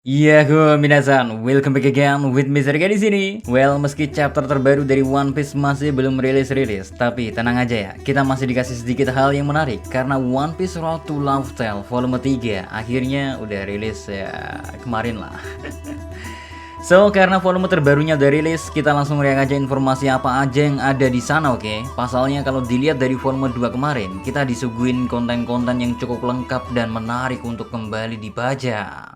Minasan, welcome back again with Mr. K di sini. Well, meski chapter terbaru dari One Piece masih belum rilis, tapi tenang aja ya, kita masih dikasih sedikit hal yang menarik karena One Piece Road to Laugh Tale volume 3 akhirnya udah rilis ya kemarin lah. So, karena volume terbarunya udah rilis, kita langsung react aja informasi apa aja yang ada di sana, oke? Pasalnya kalau dilihat dari volume 2 kemarin, kita disuguhin konten-konten yang cukup lengkap dan menarik untuk kembali dibaca.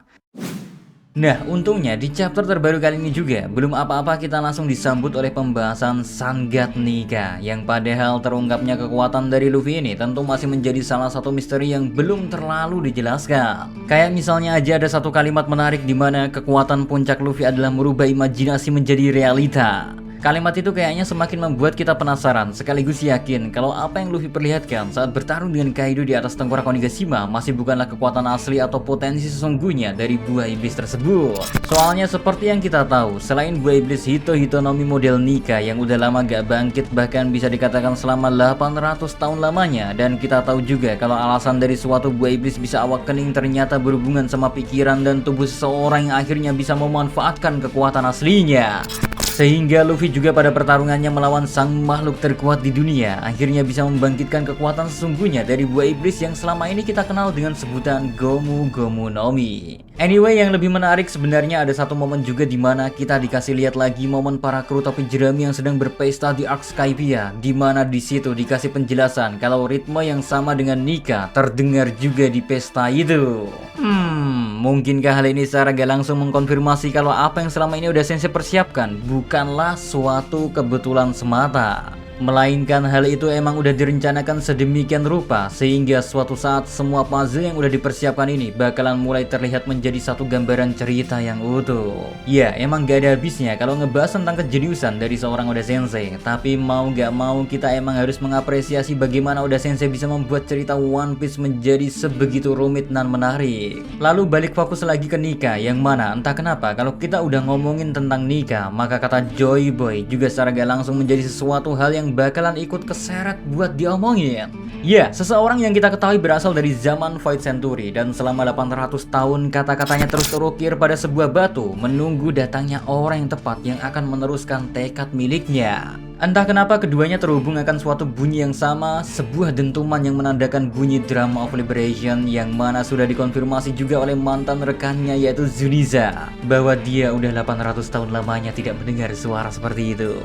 Nah, untungnya di chapter terbaru kali ini juga belum apa-apa kita langsung disambut oleh pembahasan Sangat Nika, yang padahal terungkapnya kekuatan dari Luffy ini tentu masih menjadi salah satu misteri yang belum terlalu dijelaskan. Kayak misalnya aja ada satu kalimat menarik di mana kekuatan puncak Luffy adalah merubah imajinasi menjadi realita. Kalimat itu kayaknya semakin membuat kita penasaran sekaligus yakin kalau apa yang Luffy perlihatkan saat bertarung dengan Kaido di atas tengkorak Onigashima masih bukanlah kekuatan asli atau potensi sesungguhnya dari buah iblis tersebut. Soalnya seperti yang kita tahu, selain buah iblis Hito-Hitonomi model Nika yang udah lama gak bangkit bahkan bisa dikatakan selama 800 tahun lamanya, dan kita tahu juga kalau alasan dari suatu buah iblis bisa awakening ternyata berhubungan sama pikiran dan tubuh seseorang yang akhirnya bisa memanfaatkan kekuatan aslinya. Sehingga Luffy juga pada pertarungannya melawan sang makhluk terkuat di dunia akhirnya bisa membangkitkan kekuatan sesungguhnya dari buah iblis yang selama ini kita kenal dengan sebutan Gomu Gomu no Mi. Anyway, yang lebih menarik sebenarnya ada satu momen juga di mana kita dikasih lihat lagi momen para kru topi jerami yang sedang berpesta di Arc Skypiea, di mana di situ dikasih penjelasan kalau ritme yang sama dengan Nika terdengar juga di pesta itu. Mungkinkah hal ini secara gak langsung mengkonfirmasi kalau apa yang selama ini udah Sensei persiapkan bukanlah suatu kebetulan semata, melainkan hal itu emang udah direncanakan sedemikian rupa sehingga suatu saat semua puzzle yang udah dipersiapkan ini bakalan mulai terlihat menjadi satu gambaran cerita yang utuh. Ya, emang gak ada habisnya kalau ngebahas tentang kejeniusan dari seorang Oda Sensei, tapi mau gak mau kita emang harus mengapresiasi bagaimana Oda Sensei bisa membuat cerita One Piece menjadi sebegitu rumit dan menarik. Lalu balik fokus lagi ke Nika, yang mana entah kenapa kalau kita udah ngomongin tentang Nika, maka kata Joy Boy juga secara gak langsung menjadi sesuatu hal yang bakalan ikut keseret buat diomongin. Ya, seseorang yang kita ketahui berasal dari zaman Void Century dan selama 800 tahun kata-katanya terus terukir pada sebuah batu menunggu datangnya orang yang tepat yang akan meneruskan tekad miliknya. Entah kenapa keduanya terhubung akan suatu bunyi yang sama, sebuah dentuman yang menandakan bunyi Drum of Liberation, yang mana sudah dikonfirmasi juga oleh mantan rekannya yaitu Zuniza bahwa dia udah 800 tahun lamanya tidak mendengar suara seperti itu.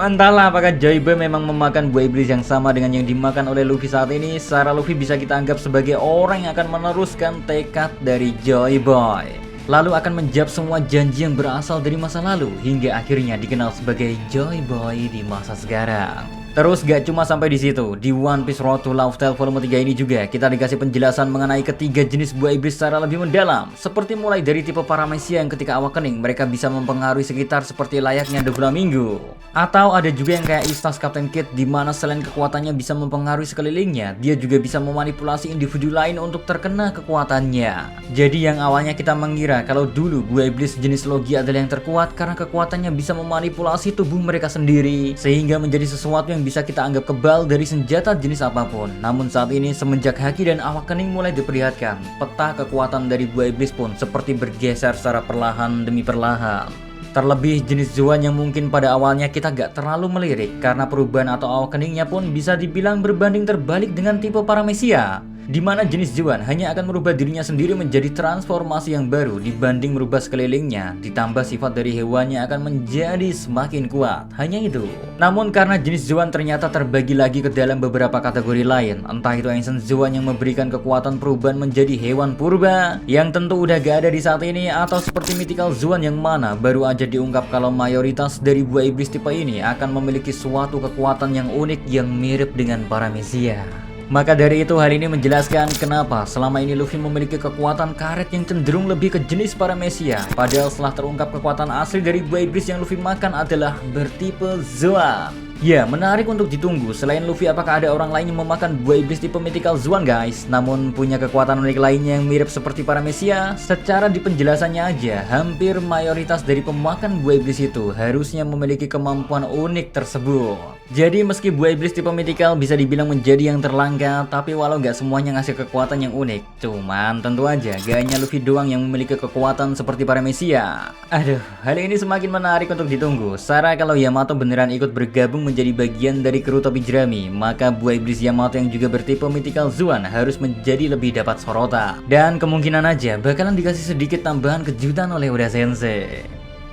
Entahlah apakah Joyboy memang memakan buah iblis yang sama dengan yang dimakan oleh Luffy saat ini. Secara Luffy bisa kita anggap sebagai orang yang akan meneruskan tekad dari Joyboy, lalu akan menjawab semua janji yang berasal dari masa lalu hingga akhirnya dikenal sebagai Joyboy di masa sekarang. Terus gak cuma sampai di situ, di One Piece Road to Laugh Tale volume 3 ini juga kita dikasih penjelasan mengenai ketiga jenis buah iblis secara lebih mendalam, seperti mulai dari tipe Paramecia yang ketika awakening mereka bisa mempengaruhi sekitar seperti layaknya Doflamingo, atau ada juga yang kayak Istas Captain Kid di mana selain kekuatannya bisa mempengaruhi sekelilingnya, dia juga bisa memanipulasi individu lain untuk terkena kekuatannya. Jadi yang awalnya kita mengira kalau dulu buah iblis jenis Logi adalah yang terkuat karena kekuatannya bisa memanipulasi tubuh mereka sendiri sehingga menjadi sesuatu yang bisa kita anggap kebal dari senjata jenis apapun. Namun saat ini semenjak Haki dan Awakening mulai diperlihatkan, peta kekuatan dari buah iblis pun seperti bergeser secara perlahan demi perlahan. Terlebih jenis Zoan yang mungkin pada awalnya kita gak terlalu melirik karena perubahan atau awakeningnya pun bisa dibilang berbanding terbalik dengan tipe Paramecia, di mana jenis Zoan hanya akan merubah dirinya sendiri menjadi transformasi yang baru dibanding merubah sekelilingnya, ditambah sifat dari hewannya akan menjadi semakin kuat, hanya itu. Namun karena jenis Zoan ternyata terbagi lagi ke dalam beberapa kategori lain, entah itu Ancient Zoan yang memberikan kekuatan perubahan menjadi hewan purba yang tentu udah gak ada di saat ini, atau seperti Mythical Zoan yang mana baru aja diungkap kalau mayoritas dari buah iblis tipe ini akan memiliki suatu kekuatan yang unik yang mirip dengan Paramecia. Maka dari itu hal ini menjelaskan kenapa selama ini Luffy memiliki kekuatan karet yang cenderung lebih ke jenis Paramecia, padahal setelah terungkap kekuatan asli dari buah iblis yang Luffy makan adalah bertipe Zoan. Ya, menarik untuk ditunggu. Selain Luffy, apakah ada orang lain yang memakan buah iblis tipe Mythical Zoan guys, namun punya kekuatan unik lainnya yang mirip seperti Paramecia? Secara di penjelasannya aja, hampir mayoritas dari pemakan buah iblis itu harusnya memiliki kemampuan unik tersebut. Jadi meski buah iblis tipe mythical bisa dibilang menjadi yang terlangka, tapi walau nggak semuanya ngasih kekuatan yang unik, cuman tentu aja gak hanya Luffy doang yang memiliki kekuatan seperti para Messiah. Aduh, hal ini semakin menarik untuk ditunggu. Sarah kalau Yamato beneran ikut bergabung menjadi bagian dari kru topi jerami, maka buah iblis Yamato yang juga bertipe mythical Zuan harus menjadi lebih dapat sorotan. Dan kemungkinan aja bakalan dikasih sedikit tambahan kejutan oleh Oda Sensei.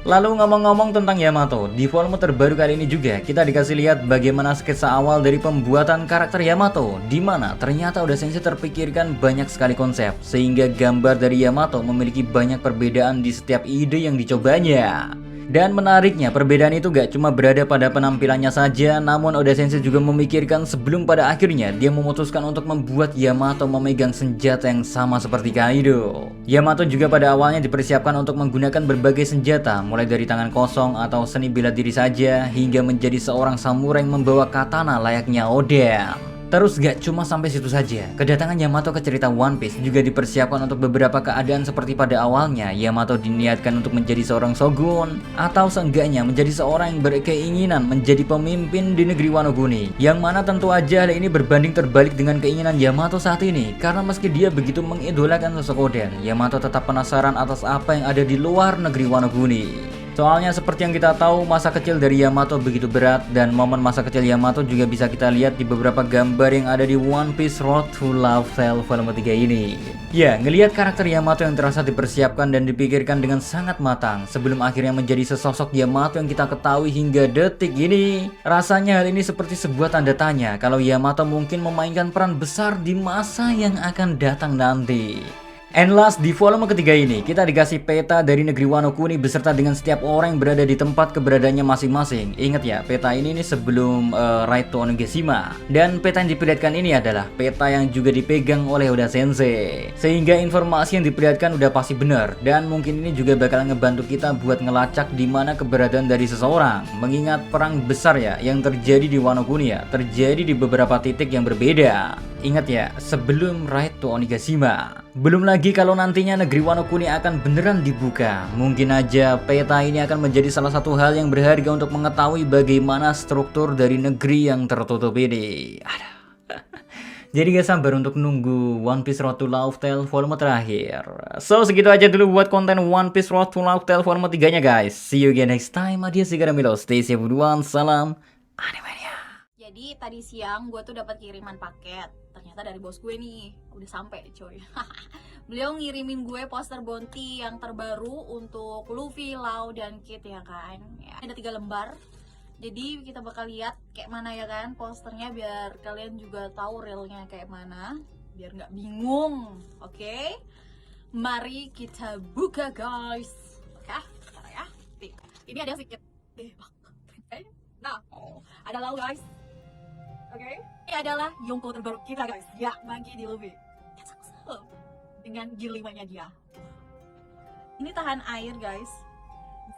Lalu ngomong-ngomong tentang Yamato, di volume terbaru kali ini juga kita dikasih lihat bagaimana sketsa awal dari pembuatan karakter Yamato, di mana ternyata Oda Sensei terpikirkan banyak sekali konsep, sehingga gambar dari Yamato memiliki banyak perbedaan di setiap ide yang dicobanya. Dan menariknya, perbedaan itu gak cuma berada pada penampilannya saja, namun Oda Sensei juga memikirkan sebelum pada akhirnya dia memutuskan untuk membuat Yamato memegang senjata yang sama seperti Kaido. Yamato juga pada awalnya dipersiapkan untuk menggunakan berbagai senjata, mulai dari tangan kosong atau seni bela diri saja, hingga menjadi seorang samurai yang membawa katana layaknya Oden. Terus gak cuma sampai situ saja, kedatangan Yamato ke cerita One Piece juga dipersiapkan untuk beberapa keadaan seperti pada awalnya Yamato diniatkan untuk menjadi seorang shogun, atau seenggaknya menjadi seorang yang berkeinginan menjadi pemimpin di negeri Wano Kuni. Yang mana tentu aja hal ini berbanding terbalik dengan keinginan Yamato saat ini, karena meski dia begitu mengidolakan sosok Oden, Yamato tetap penasaran atas apa yang ada di luar negeri Wano Kuni. Soalnya seperti yang kita tahu, masa kecil dari Yamato begitu berat, dan momen masa kecil Yamato juga bisa kita lihat di beberapa gambar yang ada di One Piece Road to Love Tale volume 3 ini. Ya, ngelihat karakter Yamato yang terasa dipersiapkan dan dipikirkan dengan sangat matang sebelum akhirnya menjadi sesosok Yamato yang kita ketahui hingga detik ini, rasanya hal ini seperti sebuah tanda tanya kalau Yamato mungkin memainkan peran besar di masa yang akan datang nanti. And last, di volume ketiga ini, kita dikasih peta dari negeri Wano Kuni beserta dengan setiap orang yang berada di tempat keberadaannya masing-masing. Ingat ya, peta ini sebelum Ride to Onigashima. Dan peta yang diperlihatkan ini adalah peta yang juga dipegang oleh Oda Sensei. Sehingga informasi yang diperlihatkan udah pasti benar. Dan mungkin ini juga bakal ngebantu kita buat ngelacak di mana keberadaan dari seseorang. Mengingat perang besar ya, yang terjadi di Wano Kuni ya, terjadi di beberapa titik yang berbeda. Ingat ya, sebelum Ride to Onigashima. Belum lagi kalau nantinya negeri Wano Kuni akan beneran dibuka, mungkin aja peta ini akan menjadi salah satu hal yang berharga untuk mengetahui bagaimana struktur dari negeri yang tertutup ini. Aduh. Jadi gak sabar untuk nunggu One Piece Road to Love Tale volume terakhir. So segitu aja dulu buat konten One Piece Road to Love Tale volume 3 nya guys. See you again next time. Adios Milo. Stay safe everyone. Salam Animania. Jadi tadi siang gue tuh dapat kiriman paket. Ternyata dari bos gue nih, udah sampai coy. Beliau ngirimin gue poster Bounty yang terbaru untuk Luffy, Lau, dan Kid ya kan. Ya, ada 3 lembar. Jadi kita bakal lihat kayak mana ya kan posternya, biar kalian juga tahu realnya kayak mana, biar nggak bingung. Oke? Mari kita buka guys. Oke, ya. Ini ada sedikit. Nah, ada Lau guys. Oke, ini adalah Yonko terbaru kita guys. Ya, Monkey D. Luffy. Dengan gear 5-nya dia. Ini tahan air guys.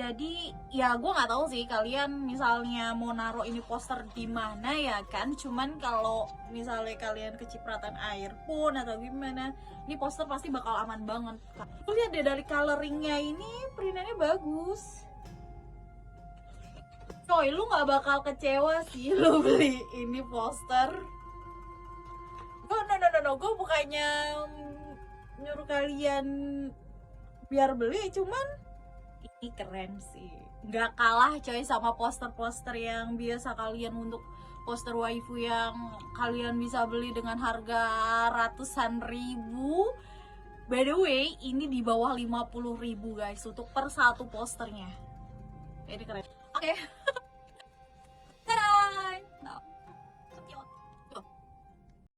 Jadi ya gue nggak tahu sih kalian misalnya mau naruh ini poster di mana ya kan. Cuman kalau misalnya kalian kecipratan air pun atau gimana, ini poster pasti bakal aman banget. Lihat deh dari coloringnya ini, printannya bagus. Coy, lu gak bakal kecewa sih lu beli ini poster. No, gue bukannya nyuruh kalian biar beli, cuman ini keren sih. Gak kalah coy sama poster-poster yang biasa kalian untuk poster waifu yang kalian bisa beli dengan harga ratusan ribu. By the way, ini di bawah 50.000 guys untuk per satu posternya. Ini keren. Oke.